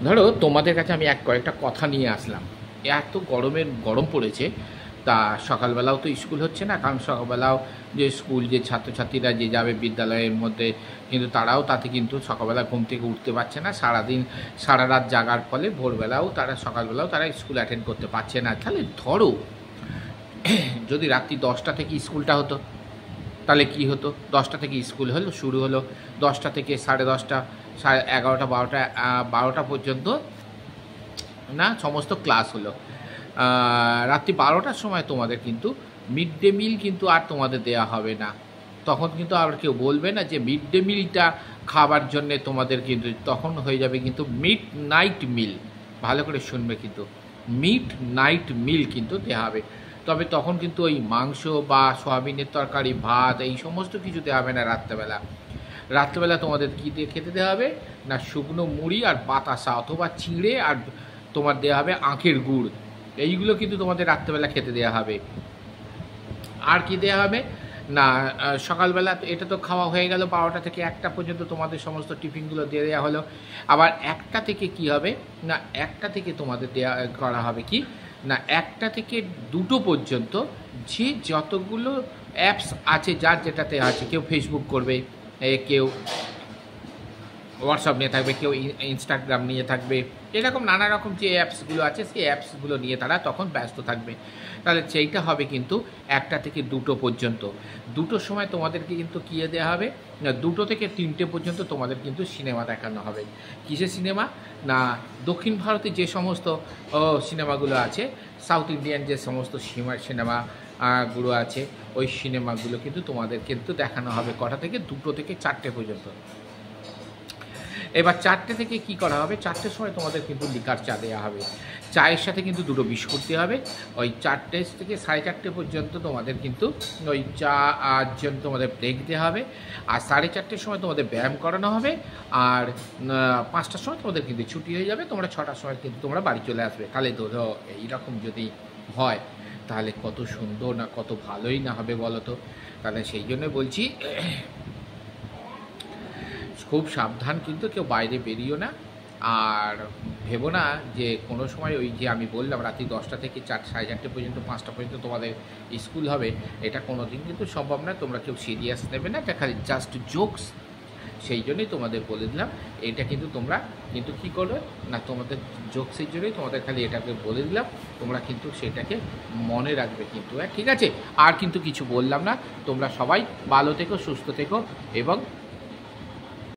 ধরো তোমাদের কাছে আমি কয়েকটা কথা নিয়ে আসলাম। এত গরম পড়েছে, তা সকালবেলাও তো স্কুল হচ্ছে না, কারণ সকালবেলাও যে স্কুল যে ছাত্রছাত্রীরা যে যাবে বিদ্যালয়ের মধ্যে, কিন্তু তারাও তাতে কিন্তু সকালবেলা ঘুম থেকে উঠতে পারছে না, সারাদিন সারা রাত জাগার ফলে ভোরবেলাও তারা সকালবেলাও তারা স্কুল অ্যাটেন্ড করতে পারছে না। তাহলে ধরো যদি রাত্রি 10টা থেকে স্কুলটা হতো, তাহলে কি হতো? 10টা থেকে স্কুল হলো, শুরু হলো 10টা থেকে 10:30, 11:30, 12টা, 12টা পর্যন্ত না সমস্ত ক্লাস হলো। রাত্রি 12টার সময় তোমাদের কিন্তু মিড ডে মিল কিন্তু আর তোমাদের দেয়া হবে না। তখন কিন্তু আর কেউ বলবে না যে মিড ডে মিলটা খাবার জন্যে তোমাদের, কিন্তু তখন হয়ে যাবে কিন্তু মিড নাইট মিল। ভালো করে শুনবে কিন্তু, মিড নাইট মিল কিন্তু দেওয়া হবে। তবে তখন কিন্তু ওই মাংস বা সয়াবিনের তরকারি, ভাত, এই সমস্ত কিছু দেওয়া হবে না রাত্রেবেলা। রাত্রেবেলা তোমাদের কী দিয়ে খেতে দেওয়া হবে না, শুকনো মুড়ি আর বাতাসা অথবা চিঁড়ে, আর তোমার দেওয়া হবে আখের গুড়। এইগুলো কিন্তু তোমাদের রাত্রেবেলা খেতে দেওয়া হবে। আর কি দেওয়া হবে না, সকালবেলা এটা তো খাওয়া হয়ে গেল, 12টা থেকে 1টা পর্যন্ত তোমাদের সমস্ত টিফিনগুলো দিয়ে দেওয়া হলো। আবার 1টা থেকে কি হবে না, 1টা থেকে তোমাদের দেওয়া করা হবে কি না, 1টা থেকে 2টো পর্যন্ত যে যতগুলো অ্যাপস আছে, যার যেটাতে আছে, কেউ ফেসবুক করবে, কেউ হোয়াটসঅ্যাপ নিয়ে থাকবে, কেউ ইনস্টাগ্রাম নিয়ে থাকবে, এরকম নানা রকম যে অ্যাপসগুলো আছে সেই অ্যাপসগুলো নিয়ে তারা তখন ব্যস্ত থাকবে। তাহলে সেইটা হবে কিন্তু 1টা থেকে 2টো পর্যন্ত। 2টোর সময় তোমাদেরকে কিন্তু কী দেওয়া হবে না, 2টো থেকে 3টে পর্যন্ত তোমাদের কিন্তু সিনেমা দেখানো হবে। কিসের সিনেমা না, দক্ষিণ ভারতে যে সমস্ত সিনেমাগুলো আছে, সাউথ ইন্ডিয়ান যে সমস্ত সিনেমা গুলো আছে, ওই সিনেমাগুলো কিন্তু তোমাদের কিন্তু দেখানো হবে। কটা থেকে? 2টো থেকে 4টে পর্যন্ত। এবার 4টে থেকে কি করা হবে, 4টের সময় তোমাদের কিন্তু লিকার চা দেওয়া হবে। চায়ের সাথে কিন্তু 2টো বিস্কুট দেওয়া হবে। ওই 4টে থেকে 4:30 পর্যন্ত তোমাদের কিন্তু ওই চা আর জন্য তোমাদের ব্রেক দেওয়া হবে। আর 4:30টার সময় তোমাদের ব্যায়াম করানো হবে। আর 5টার সময় তোমাদের কিন্তু ছুটি হয়ে যাবে, তোমরা 6টার সময় কিন্তু তোমরা বাড়ি চলে আসবে। তাহলে ধরো এইরকম যদি হয় তাহলে কত সুন্দর না, কত ভালোই না হবে বলো তো। তাহলে সেই জন্য বলছি, খুব সাবধান, কিন্তু কেউ বাইরে বেরিও না। আর ভেবো না যে কোনো সময় ওই যে আমি বললাম রাত্রি 10টা থেকে 4, 4:30 পর্যন্ত, 5টা পর্যন্ত তোমাদের স্কুল হবে, এটা কোনো দিন কিন্তু সম্ভব না। তোমরা কেউ সিরিয়াস নেবে না, এটা খালি জাস্ট জোকস। সেই জন্যই তোমাদের বলে দিলাম। এটা কিন্তু তোমরা কিন্তু কী করবে না, তোমাদের জোকসের জন্যই তোমাদের খালি এটাকে বলে দিলাম। তোমরা কিন্তু সেটাকে মনে রাখবে কিন্তু, ঠিক আছে? আর কিন্তু কিছু বললাম না। তোমরা সবাই ভালো থেকো, সুস্থ থেকো এবং